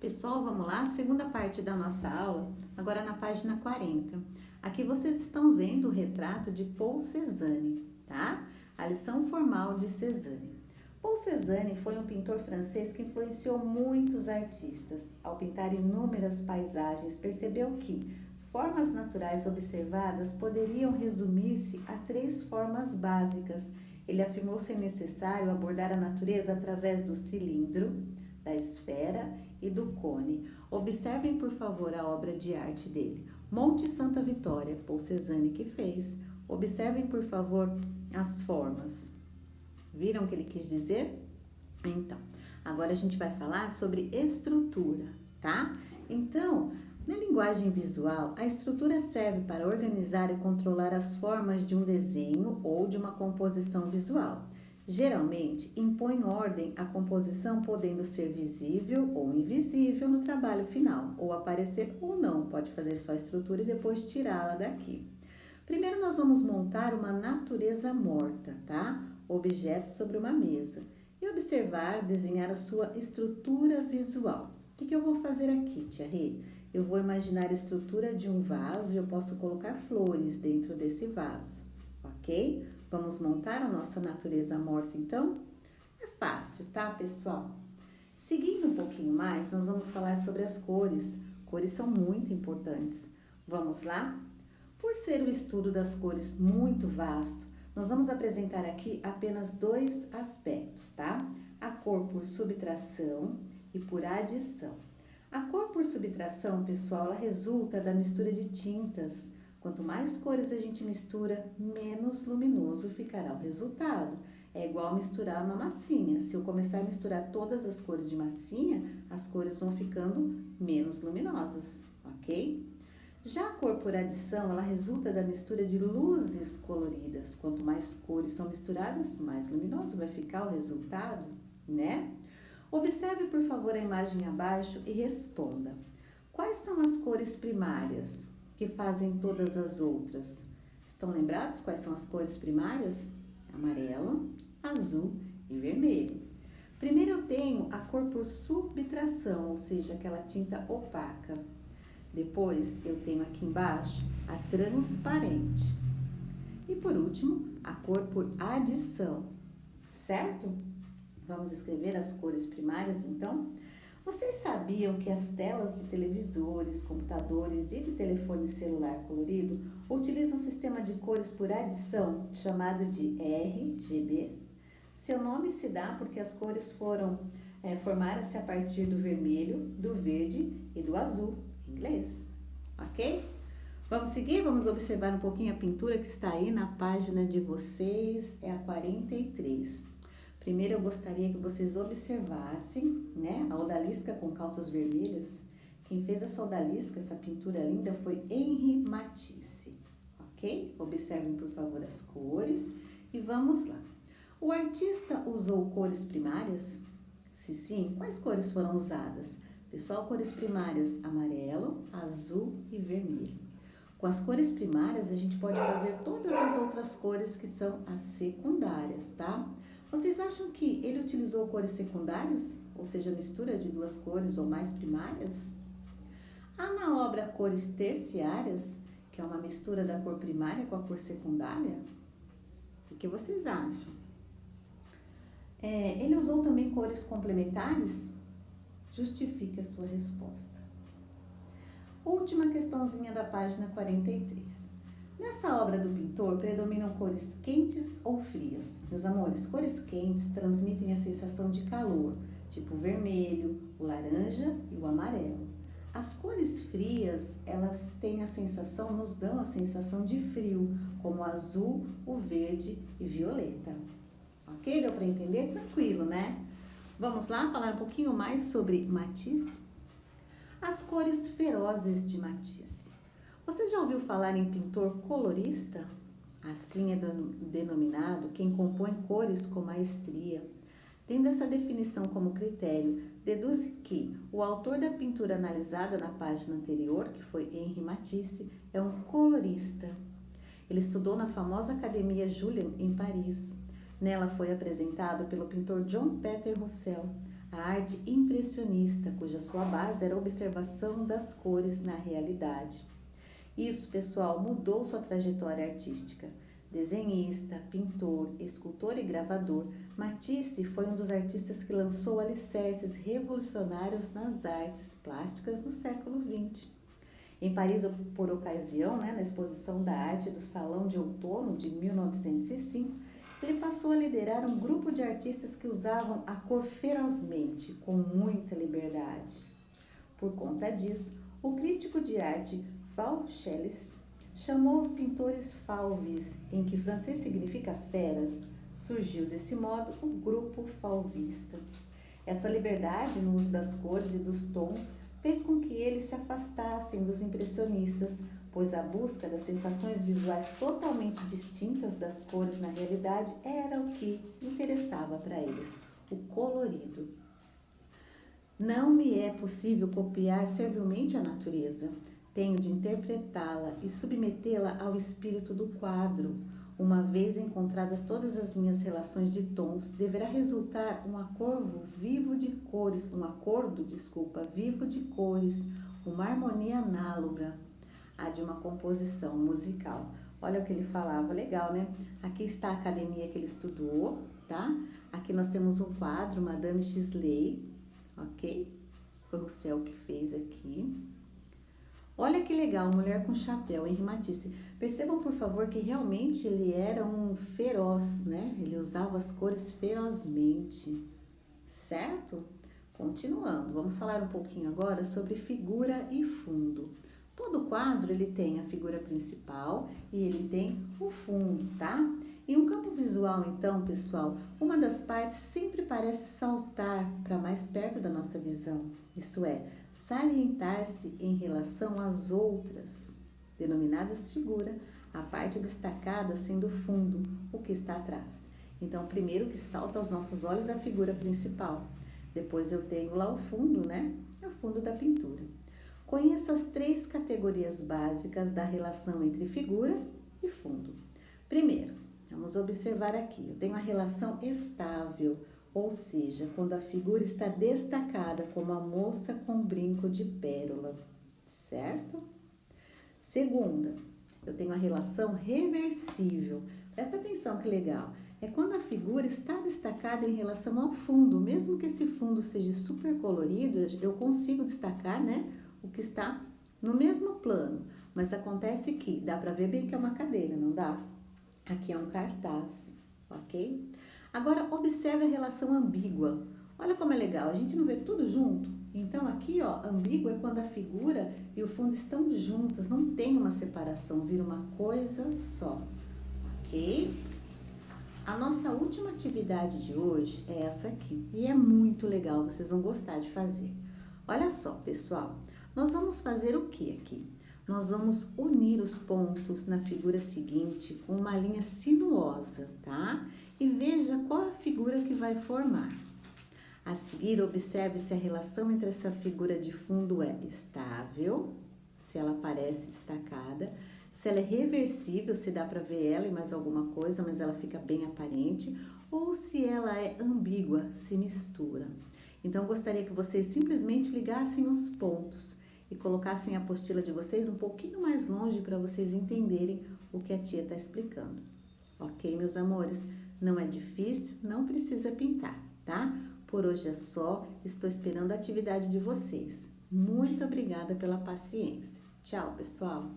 Pessoal, vamos lá? Segunda parte da nossa aula, agora na página 40. Aqui vocês estão vendo o retrato de Paul Cézanne, tá? A lição formal de Cézanne. Paul Cézanne foi um pintor francês que influenciou muitos artistas. Ao pintar inúmeras paisagens, percebeu que formas naturais observadas poderiam resumir-se a três formas básicas. Ele afirmou ser necessário abordar a natureza através do cilindro, da esfera e do cone. Observem, por favor, a obra de arte dele. Monte Santa Vitória, Paul Cézanne que fez. Observem, por favor, as formas. Viram o que ele quis dizer? Então, agora a gente vai falar sobre estrutura, tá? Então, na linguagem visual, a estrutura serve para organizar e controlar as formas de um desenho ou de uma composição visual. Geralmente, impõe ordem à composição, podendo ser visível ou invisível no trabalho final, ou aparecer ou não, pode fazer só a estrutura e depois tirá-la daqui. Primeiro nós vamos montar uma natureza morta, tá? Objetos sobre uma mesa. E observar, desenhar a sua estrutura visual. O que eu vou fazer aqui, tia Rê? Eu vou imaginar a estrutura de um vaso e eu posso colocar flores dentro desse vaso, ok? Vamos montar a nossa natureza morta, então? É fácil, tá, pessoal? Seguindo um pouquinho mais, nós vamos falar sobre as cores. Cores são muito importantes. Vamos lá? Por ser o estudo das cores muito vasto, nós vamos apresentar aqui apenas dois aspectos, tá? A cor por subtração e por adição. A cor por subtração, pessoal, ela resulta da mistura de tintas. Quanto mais cores a gente mistura, menos luminoso ficará o resultado. É igual misturar uma massinha. Se eu começar a misturar todas as cores de massinha, as cores vão ficando menos luminosas, ok? Já a cor por adição, ela resulta da mistura de luzes coloridas. Quanto mais cores são misturadas, mais luminoso vai ficar o resultado, né? Observe, por favor, a imagem abaixo e responda. Quais são as cores primárias que fazem todas as outras? Estão lembrados quais são as cores primárias? Amarelo, azul e vermelho. Primeiro eu tenho a cor por subtração, ou seja, aquela tinta opaca. Depois eu tenho aqui embaixo a transparente. E por último, a cor por adição, certo? Vamos escrever as cores primárias, então? Vocês sabiam que as telas de televisores, computadores e de telefone celular colorido utilizam um sistema de cores por adição, chamado de RGB? Seu nome se dá porque as cores formaram-se a partir do vermelho, do verde e do azul, em inglês, ok? Vamos seguir? Vamos observar um pouquinho a pintura que está aí na página de vocês, é a 43. Primeiro eu gostaria que vocês observassem, né, a odalisca com calças vermelhas. Quem fez essa odalisca, essa pintura linda, foi Henri Matisse, ok? Observem, por favor, as cores e vamos lá. O artista usou cores primárias? Se sim, quais cores foram usadas? Pessoal, cores primárias amarelo, azul e vermelho. Com as cores primárias, a gente pode fazer todas as outras cores que são as secundárias, tá? Vocês acham que ele utilizou cores secundárias? Ou seja, mistura de duas cores ou mais primárias? Há na obra cores terciárias, que é uma mistura da cor primária com a cor secundária? O que vocês acham? Ele usou também cores complementares? Justifique a sua resposta. Última questãozinha da página 43. Nessa obra do pintor, predominam cores quentes ou frias? Meus amores, cores quentes transmitem a sensação de calor, tipo o vermelho, o laranja e o amarelo. As cores frias, elas têm a sensação, nos dão a sensação de frio, como o azul, o verde e violeta. Ok? Deu para entender? Tranquilo, né? Vamos lá falar um pouquinho mais sobre Matisse? As cores ferozes de Matisse. Você já ouviu falar em pintor colorista? Assim é denominado quem compõe cores com maestria. Tendo essa definição como critério, deduz que o autor da pintura analisada na página anterior, que foi Henri Matisse, é um colorista. Ele estudou na famosa Academia Julian, em Paris. Nela foi apresentado pelo pintor John Peter Roussel. a arte impressionista, cuja sua base era a observação das cores na realidade. Isso, pessoal, mudou sua trajetória artística. Desenhista, pintor, escultor e gravador, Matisse foi um dos artistas que lançou alicerces revolucionários nas artes plásticas no século XX. Em Paris, por ocasião, na exposição da arte do Salão de Outono de 1905, ele passou a liderar um grupo de artistas que usavam a cor ferozmente, com muita liberdade. Por conta disso, o crítico de arte Paul Scheles chamou os pintores fauves, em que francês significa feras. Surgiu desse modo o grupo fauvista. Essa liberdade no uso das cores e dos tons fez com que eles se afastassem dos impressionistas, pois a busca das sensações visuais totalmente distintas das cores na realidade era o que interessava para eles, o colorido. Não me é possível copiar servilmente a natureza. Tenho de interpretá-la e submetê-la ao espírito do quadro. Uma vez encontradas todas as minhas relações de tons, deverá resultar um acordo vivo de cores, uma harmonia análoga à de uma composição musical. Olha o que ele falava, legal, né? Aqui está a academia que ele estudou, tá? Aqui nós temos um quadro, Madame Chisley, ok? Foi o Roussel que fez aqui. Olha que legal, mulher com chapéu, Henri Matisse. Percebam, por favor, que realmente ele era um feroz, né? Ele usava as cores ferozmente, certo? Continuando, vamos falar um pouquinho agora sobre figura e fundo. Todo quadro, ele tem a figura principal e ele tem o fundo, tá? Em um campo visual, então, pessoal, uma das partes sempre parece saltar para mais perto da nossa visão. Isso é, salientar-se em relação às outras, denominadas figura, a parte destacada sendo o fundo, o que está atrás. Então, primeiro que salta aos nossos olhos é a figura principal. Depois eu tenho lá o fundo, né? É o fundo da pintura. Conheça as 3 categorias básicas da relação entre figura e fundo. Primeiro, vamos observar aqui, eu tenho a relação estável, ou seja, quando a figura está destacada, como a moça com brinco de pérola, certo? Segunda, eu tenho a relação reversível. Presta atenção que legal. É quando a figura está destacada em relação ao fundo. Mesmo que esse fundo seja super colorido, eu consigo destacar, o que está no mesmo plano. Mas acontece que dá para ver bem que é uma cadeira, não dá? Aqui é um cartaz, ok? Agora, observe a relação ambígua. Olha como é legal, a gente não vê tudo junto? Então, aqui, ó, ambíguo é quando a figura e o fundo estão juntas, não tem uma separação, vira uma coisa só, ok? A nossa última atividade de hoje é essa aqui, e é muito legal, vocês vão gostar de fazer. Olha só, pessoal, nós vamos fazer o que aqui? Nós vamos unir os pontos na figura seguinte com uma linha sinuosa, tá? E veja qual a figura que vai formar. A seguir, observe se a relação entre essa figura de fundo é estável, se ela parece destacada, se ela é reversível, se dá para ver ela e mais alguma coisa, mas ela fica bem aparente, ou se ela é ambígua, se mistura. Então, gostaria que vocês simplesmente ligassem os pontos e colocassem a apostila de vocês um pouquinho mais longe para vocês entenderem o que a tia está explicando. Ok, meus amores? Não é difícil, não precisa pintar, tá? Por hoje é só, estou esperando a atividade de vocês. Muito obrigada pela paciência. Tchau, pessoal!